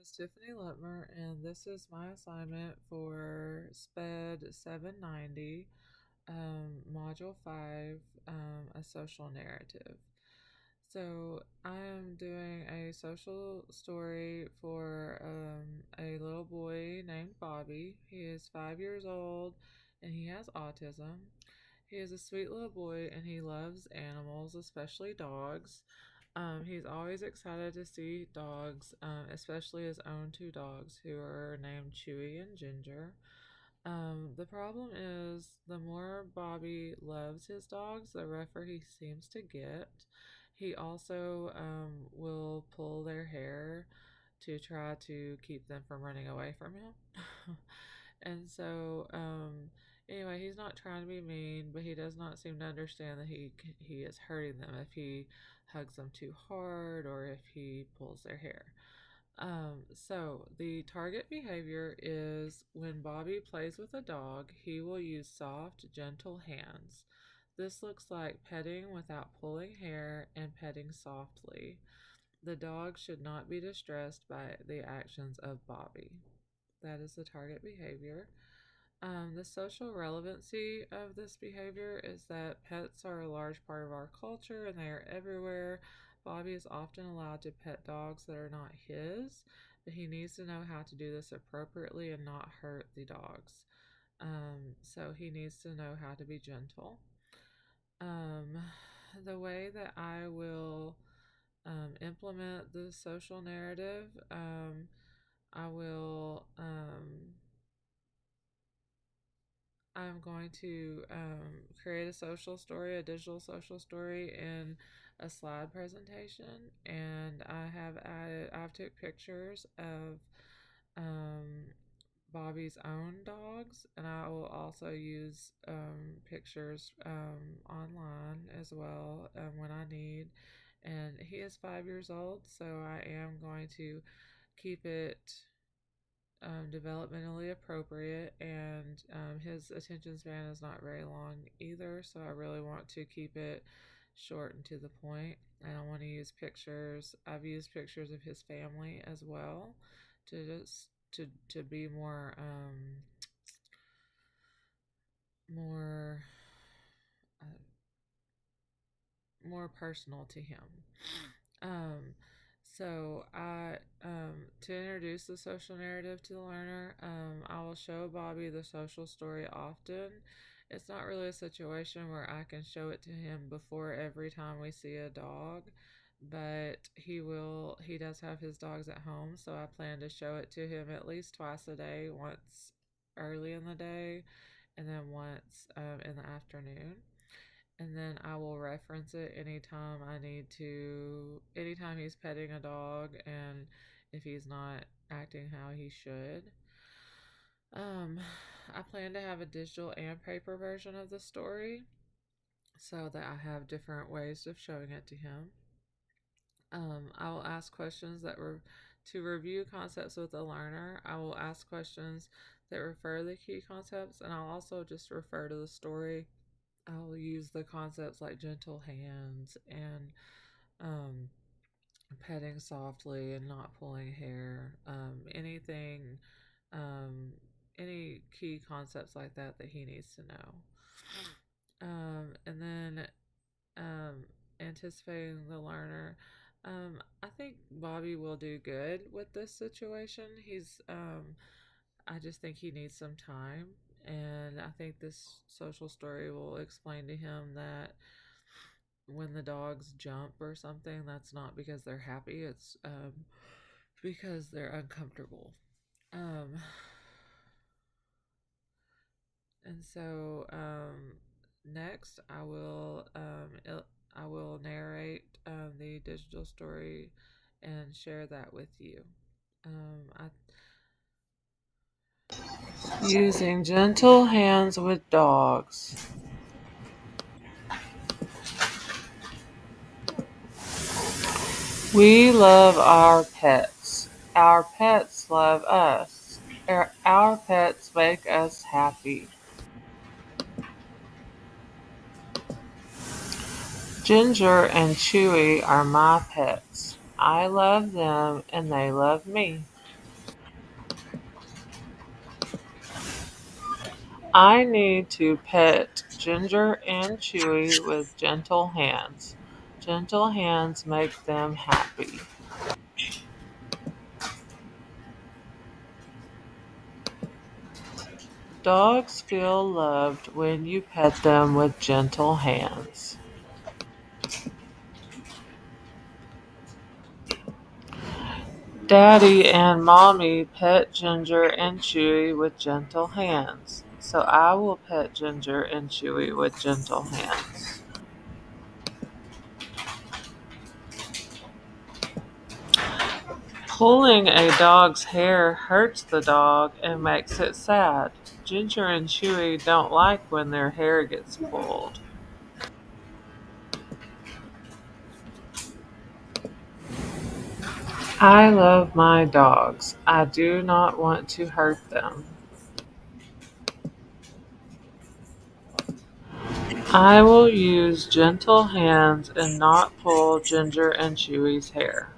is Tiffany Luttmer, and this is my assignment for SPED 790, Module 5, a social narrative. So, I am doing a social story for a little boy named Bobby. He is 5 years old and he has autism. He is a sweet little boy and he loves animals, especially dogs. He's always excited to see dogs, especially his own two dogs, who are named Chewy and Ginger. The problem is the more Bobby loves his dogs, the rougher he seems to get. He also will pull their hair to try to keep them from running away from him. And so, anyway, he's not trying to be mean, but he does not seem to understand that he is hurting them if he hugs them too hard or if he pulls their hair. So the target behavior is when Bobby plays with a dog, he will use soft, gentle hands. This looks like petting without pulling hair and petting softly. The dog should not be distressed by the actions of Bobby. That is the target behavior. The social relevancy of this behavior is that pets are a large part of our culture and they are everywhere. Bobby is often allowed to pet dogs that are not his, but he needs to know how to do this appropriately and not hurt the dogs. So he needs to know how to be gentle. Um, the way that I will implement the social narrative, I will I'm going to create a social story, a digital social story in a slide presentation, and I've took pictures of um, Bobby's own dogs, and I will also use pictures online as well when I need. And he is 5 years old, so I am going to keep it developmentally appropriate, and his attention span is not very long either, so I really want to keep it short and to the point. And I want to use pictures. I've used pictures of his family as well to just to be more uh, more personal to him. Um, so I to introduce the social narrative to the learner, I will show Bobby the social story often. It's not really a situation where I can show it to him before every time we see a dog, but he does have his dogs at home, so I plan to show it to him at least twice a day, once early in the day and then once in the afternoon. And then I will reference it anytime I need to, anytime he's petting a dog and if he's not acting how he should. Um, I plan to have a digital and paper version of the story so that I have different ways of showing it to him. I will ask questions that were to review concepts with the learner. I will ask questions that refer to the key concepts, and I'll also just refer to the story. I'll use the concepts like gentle hands and um, petting softly and not pulling hair. Um, any key concepts like that he needs to know. And then anticipating the learner. I think Bobby will do good with this situation. I just think he needs some time. And I think this social story will explain to him that when the dogs jump or something, that's not because they're happy, it's because they're uncomfortable. Um, and so next, I will narrate the digital story and share that with you. Using gentle hands with dogs. We love our pets. Our pets love us. Our pets make us happy. Ginger and Chewy are my pets. I love them and they love me. I need to pet Ginger and Chewy with gentle hands. Gentle hands make them happy. Dogs feel loved when you pet them with gentle hands. Daddy and Mommy pet Ginger and Chewy with gentle hands. So I will pet Ginger and Chewy with gentle hands. Pulling a dog's hair hurts the dog and makes it sad. Ginger and Chewy don't like when their hair gets pulled. I love my dogs. I do not want to hurt them. I will use gentle hands and not pull Ginger and Chewy's hair.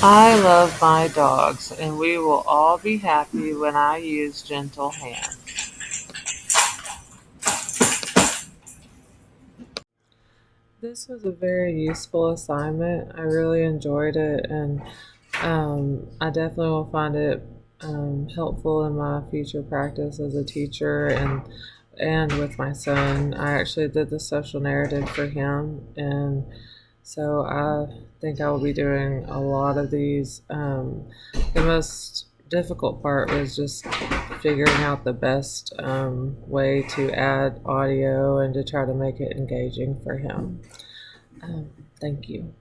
I love my dogs, and we will all be happy when I use gentle hands. This was a very useful assignment. I really enjoyed it, and I definitely will find it helpful in my future practice as a teacher and with my son. I actually did the social narrative for him, and so I think I will be doing a lot of these. The most difficult part was just figuring out the best way to add audio and to try to make it engaging for him. Thank you.